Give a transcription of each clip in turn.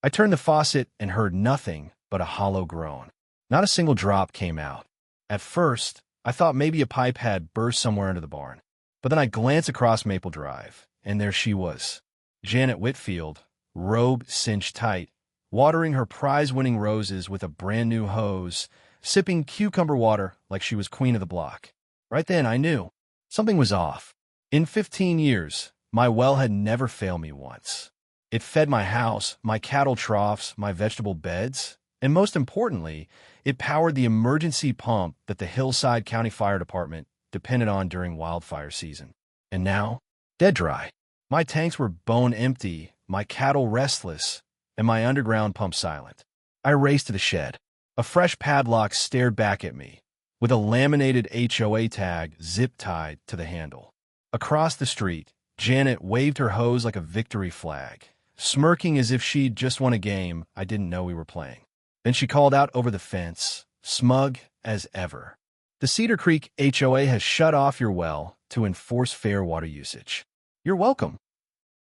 I turned the faucet and heard nothing but a hollow groan. Not a single drop came out. At first, I thought maybe a pipe had burst somewhere under the barn. But then I glanced across Maple Drive, and there she was, Janet Whitfield, robe cinched tight, watering her prize-winning roses with a brand-new hose, sipping cucumber water like she was queen of the block. Right then, I knew. Something was off. In 15 years, my well had never failed me once. It fed my house, my cattle troughs, my vegetable beds, and most importantly, it powered the emergency pump that the Hillside County Fire Department depended on during wildfire season. And now, dead dry. My tanks were bone empty, my cattle restless, and my underground pump silent. I raced to the shed. A fresh padlock stared back at me, with a laminated HOA tag zip-tied to the handle. Across the street, Janet waved her hose like a victory flag, smirking as if she'd just won a game I didn't know we were playing. Then she called out over the fence, smug as ever. The Cedar Creek HOA has shut off your well to enforce fair water usage. You're welcome.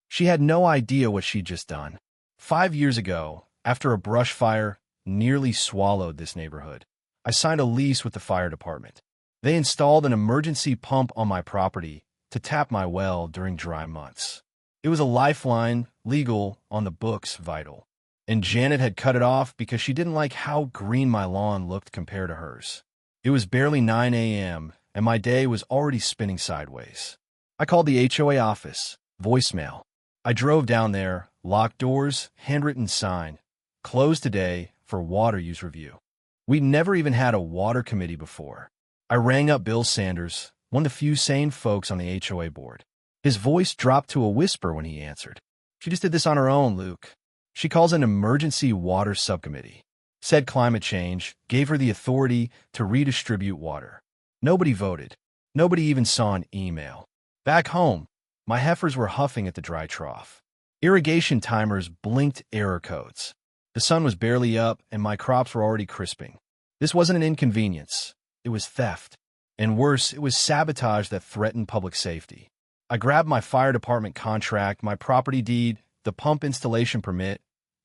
She had no idea what she'd just done. 5 years ago, after a brush fire nearly swallowed this neighborhood, I signed a lease with the fire department. They installed an emergency pump on my property to tap my well during dry months. It was a lifeline, legal, on the books, vital. And Janet had cut it off because she didn't like how green my lawn looked compared to hers. It was barely 9 a.m., and my day was already spinning sideways. I called the HOA office, voicemail. I drove down there, locked doors, handwritten sign, closed today for water use review. We'd never even had a water committee before. I rang up Bill Sanders, one of the few sane folks on the HOA board. His voice dropped to a whisper when he answered. She just did this on her own, Luke. She calls an emergency water subcommittee. Said climate change gave her the authority to redistribute water. Nobody voted. Nobody even saw an email. Back home, my heifers were huffing at the dry trough. Irrigation timers blinked error codes. The sun was barely up, and my crops were already crisping. This wasn't an inconvenience. It was theft. And worse, it was sabotage that threatened public safety. I grabbed my fire department contract, my property deed, the pump installation permit,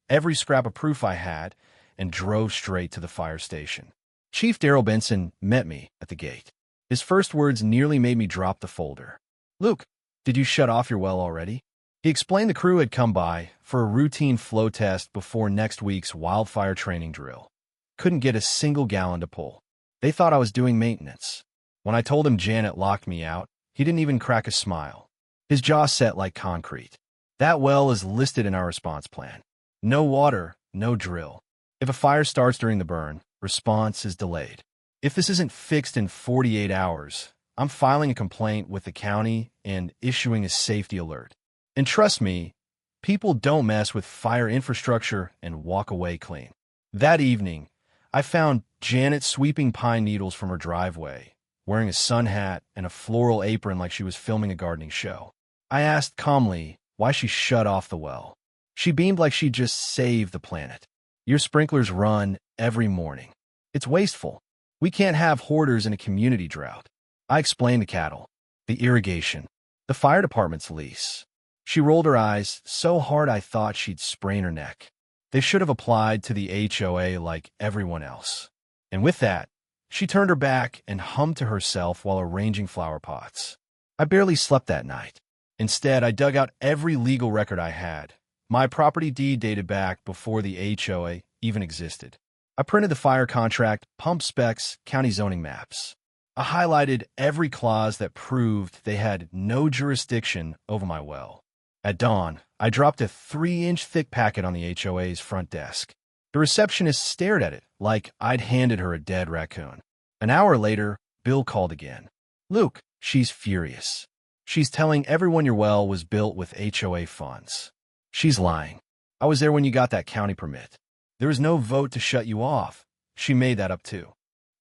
every scrap of proof I had, and drove straight to the fire station. Chief Darrell Benson met me at the gate. His first words nearly made me drop the folder. Luke, did you shut off your well already? He explained the crew had come by for a routine flow test before next week's wildfire training drill. Couldn't get a single gallon to pull. They thought I was doing maintenance. When I told him Janet locked me out, he didn't even crack a smile. His jaw set like concrete. That well is listed in our response plan. No water, no drill. If a fire starts during the burn, response is delayed. If this isn't fixed in 48 hours, I'm filing a complaint with the county and issuing a safety alert. And trust me, people don't mess with fire infrastructure and walk away clean. That evening, I found Janet sweeping pine needles from her driveway, wearing a sun hat and a floral apron like she was filming a gardening show. I asked calmly why she shut off the well. She beamed like she'd just saved the planet. Your sprinklers run every morning. It's wasteful. We can't have hoarders in a community drought. I explained the cattle, the irrigation, the fire department's lease. She rolled her eyes so hard I thought she'd sprain her neck. They should have applied to the HOA like everyone else. And with that, she turned her back and hummed to herself while arranging flower pots. I barely slept that night. Instead, I dug out every legal record I had. My property deed dated back before the HOA even existed. I printed the fire contract, pump specs, county zoning maps. I highlighted every clause that proved they had no jurisdiction over my well. At dawn, I dropped a 3-inch thick packet on the HOA's front desk. The receptionist stared at it like I'd handed her a dead raccoon. An hour later, Bill called again. Luke, she's furious. She's telling everyone your well was built with HOA funds. She's lying. I was there when you got that county permit. There was no vote to shut you off. She made that up too.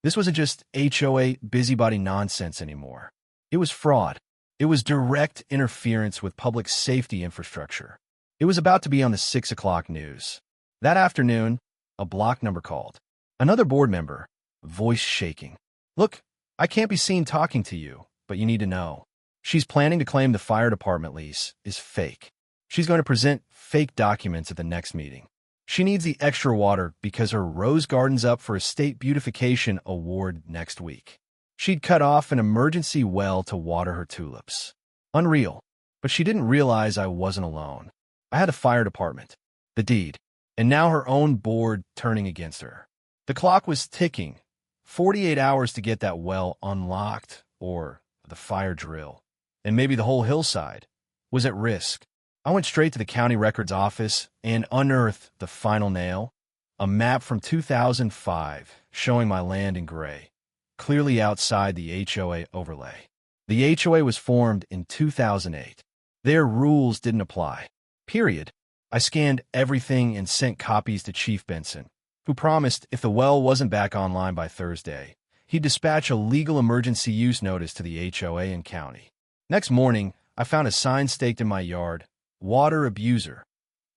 This wasn't just HOA busybody nonsense anymore. It was fraud. It was direct interference with public safety infrastructure. It was about to be on the 6 o'clock news. That afternoon, a block number called. Another board member, voice shaking. Look, I can't be seen talking to you, but you need to know. She's planning to claim the fire department lease is fake. She's going to present fake documents at the next meeting. She needs the extra water because her rose garden's up for a state beautification award next week. She'd cut off an emergency well to water her tulips. Unreal. But she didn't realize I wasn't alone. I had a fire department, the deed, and now her own board turning against her. The clock was ticking. 48 hours to get that well unlocked, or the fire drill, and maybe the whole hillside, was at risk. I went straight to the county records office and unearthed the final nail, a map from 2005 showing my land in gray, clearly outside the HOA overlay. The HOA was formed in 2008. Their rules didn't apply. Period. I scanned everything and sent copies to Chief Benson, who promised if the well wasn't back online by Thursday, he'd dispatch a legal emergency use notice to the HOA and county. Next morning, I found a sign staked in my yard, Water Abuser,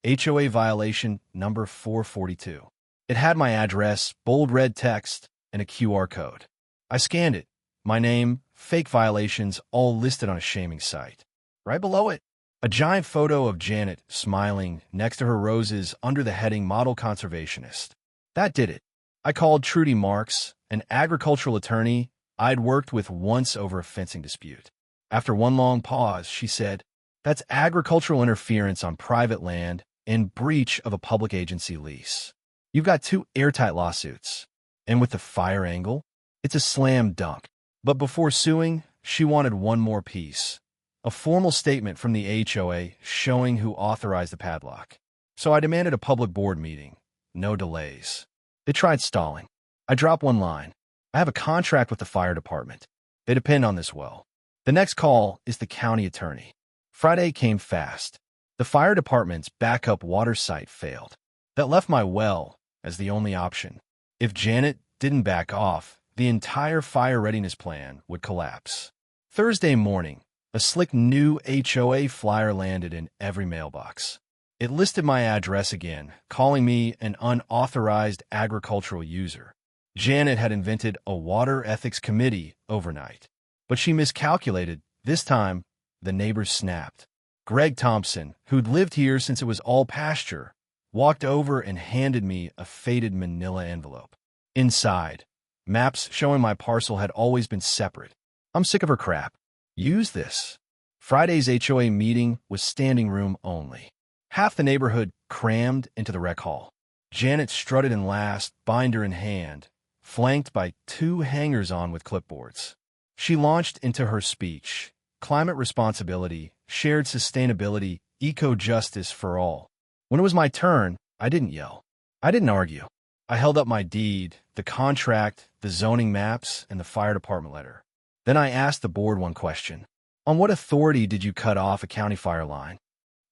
HOA violation number 442. It had my address, bold red text, and a QR code. I scanned it. My name, fake violations, all listed on a shaming site. Right below it, a giant photo of Janet smiling next to her roses under the heading Model Conservationist. That did it. I called Trudy Marks, an agricultural attorney I'd worked with once over a fencing dispute. After one long pause, she said, "That's agricultural interference on private land and breach of a public agency lease. You've got 2 airtight lawsuits. And with the fire angle, it's a slam dunk." But before suing, she wanted one more piece, a formal statement from the HOA showing who authorized the padlock. So I demanded a public board meeting. No delays. They tried stalling. I dropped one line. I have a contract with the fire department. They depend on this well. The next call is the county attorney. Friday came fast. The fire department's backup water site failed. That left my well as the only option. If Janet didn't back off, the entire fire readiness plan would collapse. Thursday morning, a slick new HOA flyer landed in every mailbox. It listed my address again, calling me an unauthorized agricultural user. Janet had invented a water ethics committee overnight. But she miscalculated. This time, the neighbors snapped. Greg Thompson, who'd lived here since it was all pasture, walked over and handed me a faded manila envelope. Inside, maps showing my parcel had always been separate. I'm sick of her crap. Use this. Friday's HOA meeting was standing room only. Half the neighborhood crammed into the rec hall. Janet strutted in last, binder in hand, flanked by 2 hangers-on with clipboards. She launched into her speech. Climate responsibility, shared sustainability, eco-justice for all. When it was my turn, I didn't yell. I didn't argue. I held up my deed, the contract, the zoning maps, and the fire department letter. Then I asked the board one question. On what authority did you cut off a county fire line?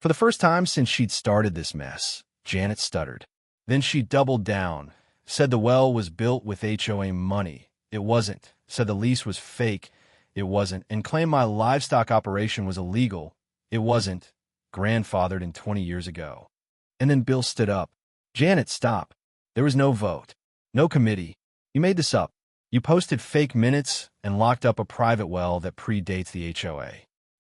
For the first time since she'd started this mess, Janet stuttered. Then she doubled down, said the well was built with HOA money. It wasn't. Said the lease was fake. It wasn't. And claimed my livestock operation was illegal. It wasn't. Grandfathered in 20 years ago. And then Bill stood up. Janet, stop. There was no vote. No committee. You made this up. You posted fake minutes and locked up a private well that predates the HOA.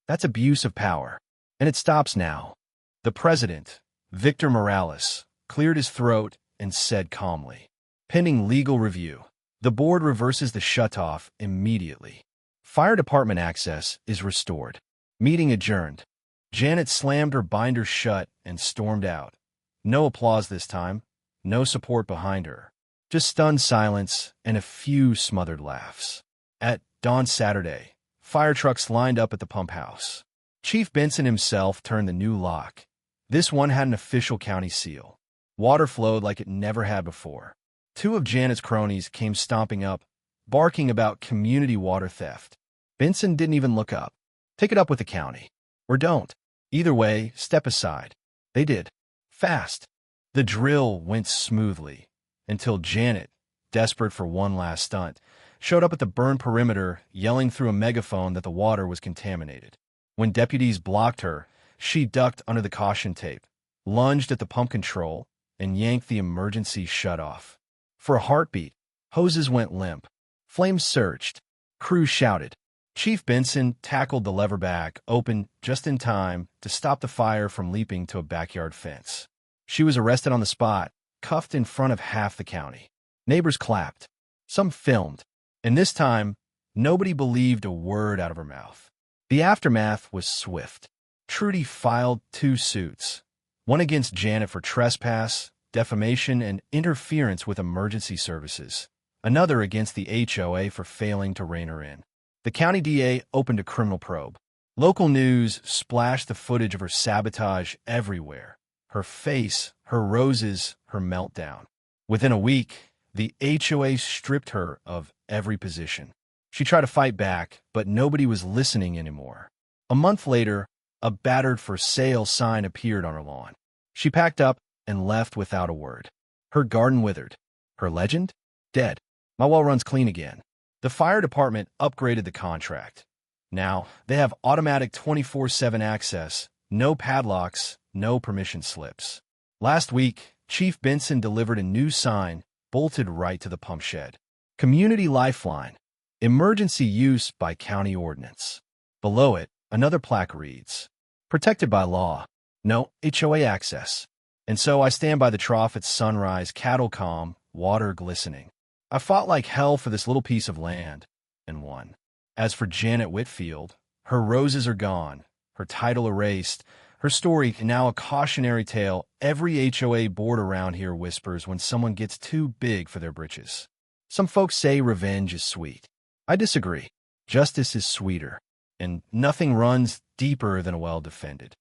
That's abuse of power. And it stops now. The president, Victor Morales, cleared his throat and said calmly, pending legal review, the board reverses the shutoff immediately. Fire department access is restored. Meeting adjourned. Janet slammed her binder shut and stormed out. No applause this time. No support behind her. Just stunned silence and a few smothered laughs. At dawn Saturday, fire trucks lined up at the pump house. Chief Benson himself turned the new lock. This one had an official county seal. Water flowed like it never had before. 2 of Janet's cronies came stomping up, barking about community water theft. Benson didn't even look up. Take it up with the county. Or don't. Either way, step aside. They did. Fast. The drill went smoothly until Janet, desperate for one last stunt, showed up at the burn perimeter, yelling through a megaphone that the water was contaminated. When deputies blocked her, she ducked under the caution tape, lunged at the pump control, and yanked the emergency shutoff. For a heartbeat, hoses went limp. Flames surged. Crews shouted. Chief Benson tackled the lever back open just in time to stop the fire from leaping to a backyard fence. She was arrested on the spot, cuffed in front of half the county. Neighbors clapped. Some filmed. And this time, nobody believed a word out of her mouth. The aftermath was swift. Trudy filed 2 suits, one against Janet for trespass, defamation, and interference with emergency services, another against the HOA for failing to rein her in. The county DA opened a criminal probe. Local news splashed the footage of her sabotage everywhere. Her face, her roses, her meltdown. Within a week, the HOA stripped her of every position. She tried to fight back, but nobody was listening anymore. A month later, a battered for sale sign appeared on her lawn. She packed up and left without a word. Her garden withered. Her legend? Dead. My well runs clean again. The fire department upgraded the contract. Now, they have automatic 24/7 access, no padlocks, no permission slips. Last week, Chief Benson delivered a new sign, bolted right to the pump shed. Community Lifeline. Emergency use by county ordinance. Below it, another plaque reads, protected by law. No HOA access. And so I stand by the trough at sunrise, cattle calm, water glistening. I fought like hell for this little piece of land, and won. As for Janet Whitfield, her roses are gone, her title erased, her story now a cautionary tale every HOA board around here whispers when someone gets too big for their britches. Some folks say revenge is sweet. I disagree. Justice is sweeter, and nothing runs deeper than a well-defended.